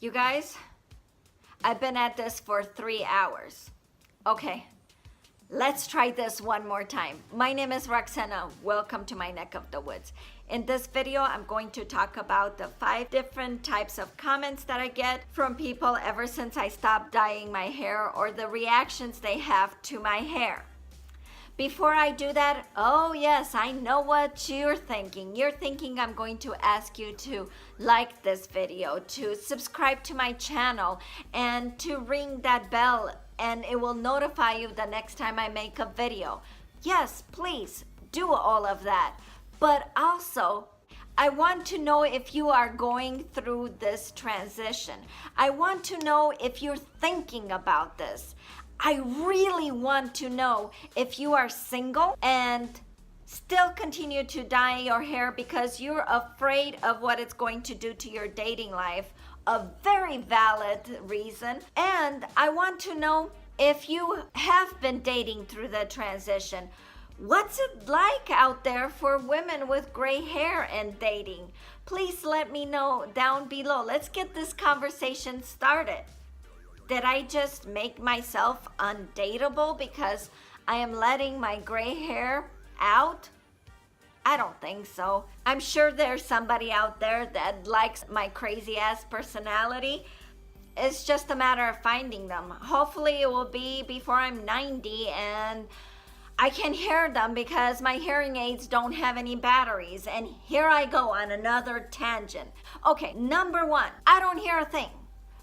You guys, I've been at this for 3 hours. Okay, let's try this one more time. My name is Roxana. Welcome to my neck of the woods. In this video, I'm going to talk about the 5 different types of comments that I get from people ever since I stopped dyeing my hair, or the reactions they have to my hair. Before I do that, oh yes, I know what you're thinking. You're thinking I'm going to ask you to like this video, to subscribe to my channel, and to ring that bell, and it will notify you the next time I make a video. Yes, please do all of that. But also, I want to know if you are going through this transition. I want to know if you're thinking about this. I really want to know if you are single and still continue to dye your hair because you're afraid of what it's going to do to your dating life. A very valid reason. And I want to know if you have been dating through the transition. What's it like out there for women with gray hair and dating? Please let me know down below. Let's get this conversation started. Did I just make myself undateable because I am letting my gray hair out? I don't think so. I'm sure there's somebody out there that likes my crazy ass personality. It's just a matter of finding them. Hopefully it will be before I'm 90 and I can hear them because my hearing aids don't have any batteries. And here I go on another tangent. Okay, number 1, I don't hear a thing.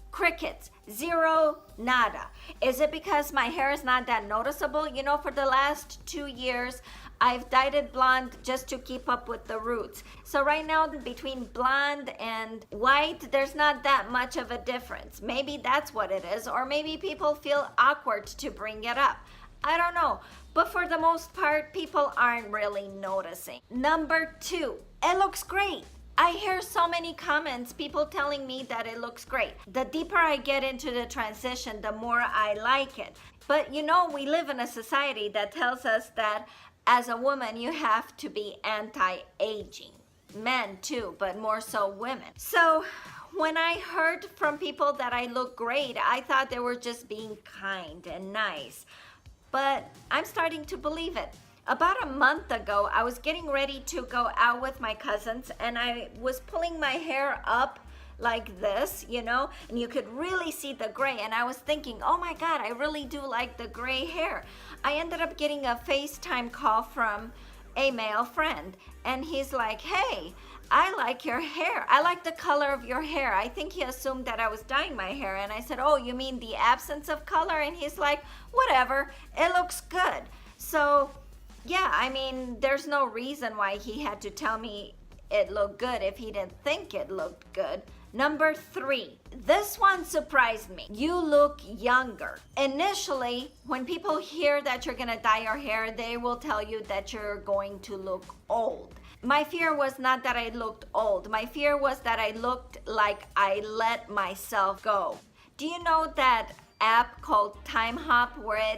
Crickets, zero, nada. Is it because my hair is not that noticeable? You know, for the last 2 years, I've dyed it blonde just to keep up with the roots. So right now, between blonde and white, there's not that much of a difference. Maybe that's what it is, or maybe people feel awkward to bring it up. I don't know. But for the most part, people aren't really noticing. Number 2, it looks great. I hear so many comments, people telling me that it looks great. The deeper I get into the transition, the more I like it. But you know, we live in a society that tells us that as a woman, you have to be anti-aging. Men too, but more so women. So when I heard from people that I look great, I thought they were just being kind and nice. But I'm starting to believe it. About a month ago, I was getting ready to go out with my cousins and I was pulling my hair up like this, you know, and you could really see the gray. And I was thinking, oh my God, I really do like the gray hair. I ended up getting a FaceTime call from a male friend and he's like, hey, I like your hair. I like the color of your hair. I think he assumed that I was dyeing my hair. And I said, oh, you mean the absence of color? And he's like, whatever, it looks good. So yeah, I mean, there's no reason why he had to tell me it looked good if he didn't think it looked good. Number 3, this one surprised me. You look younger. Initially, when people hear that you're gonna dye your hair, they will tell you that you're going to look old. My fear was not that I looked old. My fear was that I looked like I let myself go. Do you know that app called Time Hop where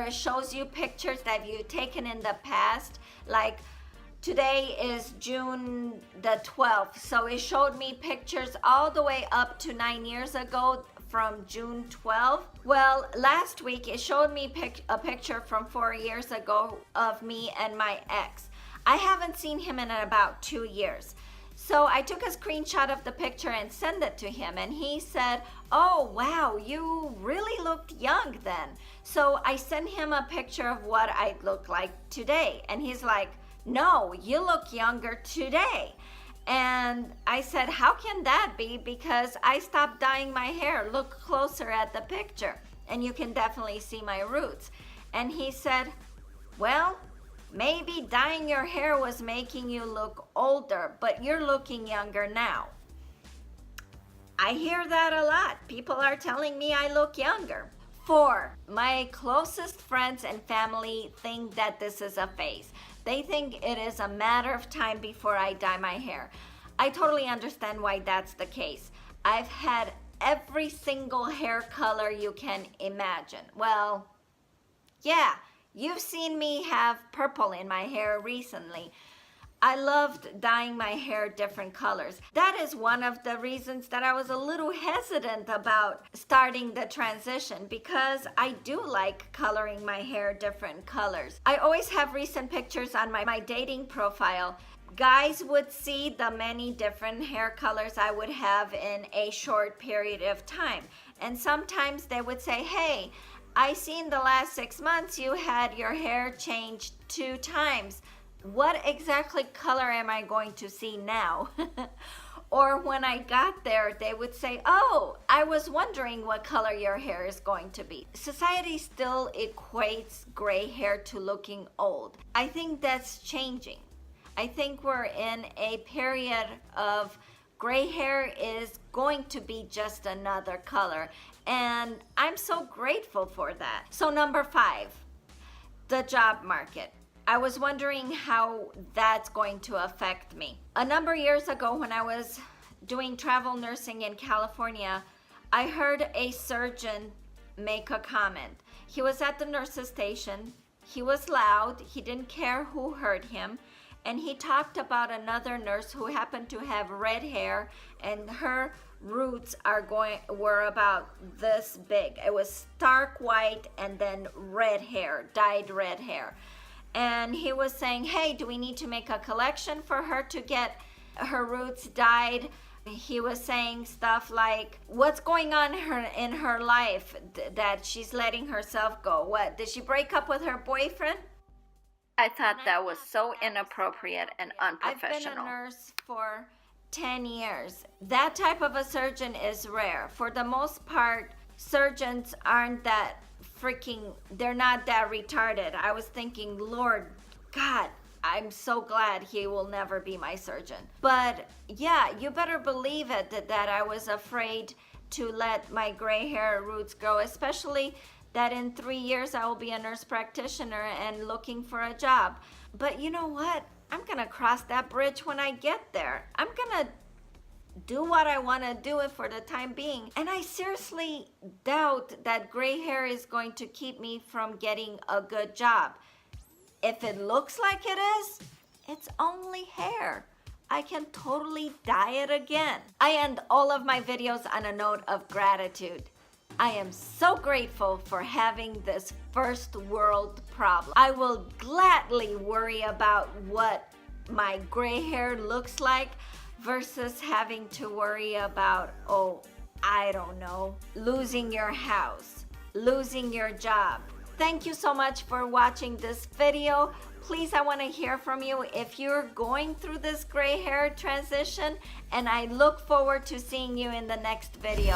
it shows you pictures that you've taken in the past? Like today is June the 12th, so it showed me pictures all the way up to 9 years ago from June 12th. Well, last week it showed me a picture from 4 years ago of me and my ex. I haven't seen him in about 2 years. So I took a screenshot of the picture and sent it to him and he said, oh wow, you really looked young then. So I sent him a picture of what I look like today and he's like, no, you look younger today. And I said, how can that be? Because I stopped dyeing my hair. Look closer at the picture and you can definitely see my roots. And he said, well, maybe dyeing your hair was making you look older, but you're looking younger now. I hear that a lot. People are telling me I look younger. 4, my closest friends and family think that this is a phase. They think it is a matter of time before I dye my hair. I totally understand why that's the case. I've had every single hair color you can imagine. Well, yeah. You've seen me have purple in my hair recently. I loved dyeing my hair different colors. That is one of the reasons that I was a little hesitant about starting the transition, because I do like coloring my hair different colors. I always have recent pictures on my dating profile. Guys would see the many different hair colors I would have in a short period of time. And sometimes they would say, hey, I see in the last 6 months you had your hair changed 2 times. What exactly color am I going to see now? Or when I got there, they would say, oh, I was wondering what color your hair is going to be. Society still equates gray hair to looking old. I think that's changing. I think we're in a period of gray hair is going to be just another color. And I'm so grateful for that. So number 5, the job market. I was wondering how that's going to affect me. A number of years ago when I was doing travel nursing in California, I heard a surgeon make a comment. He was at the nurse's station. He was loud. He didn't care who heard him. And he talked about another nurse who happened to have red hair, and her roots were about this big. It was stark white and then red hair, dyed red hair. And he was saying, hey, do we need to make a collection for her to get her roots dyed? He was saying stuff like, what's going on in her life that she's letting herself go? What, did she break up with her boyfriend? I thought that was so inappropriate and unprofessional. I've been a nurse for 10 years. That type of a surgeon is rare. For the most part, surgeons aren't that they're not that retarded. I was thinking, Lord God, I'm so glad he will never be my surgeon. But yeah, you better believe it that I was afraid to let my gray hair roots grow, especially that in 3 years I will be a nurse practitioner and looking for a job. But you know what? I'm gonna cross that bridge when I get there. I'm gonna do what I want to do it for the time being. And I seriously doubt that gray hair is going to keep me from getting a good job. If it looks like it is, it's only hair. I can totally dye it again. I end all of my videos on a note of gratitude. I am so grateful for having this first world problem. I will gladly worry about what my gray hair looks like versus having to worry about, oh, I don't know, losing your house, losing your job. Thank you so much for watching this video. Please, I want to hear from you if you're going through this gray hair transition, and I look forward to seeing you in the next video.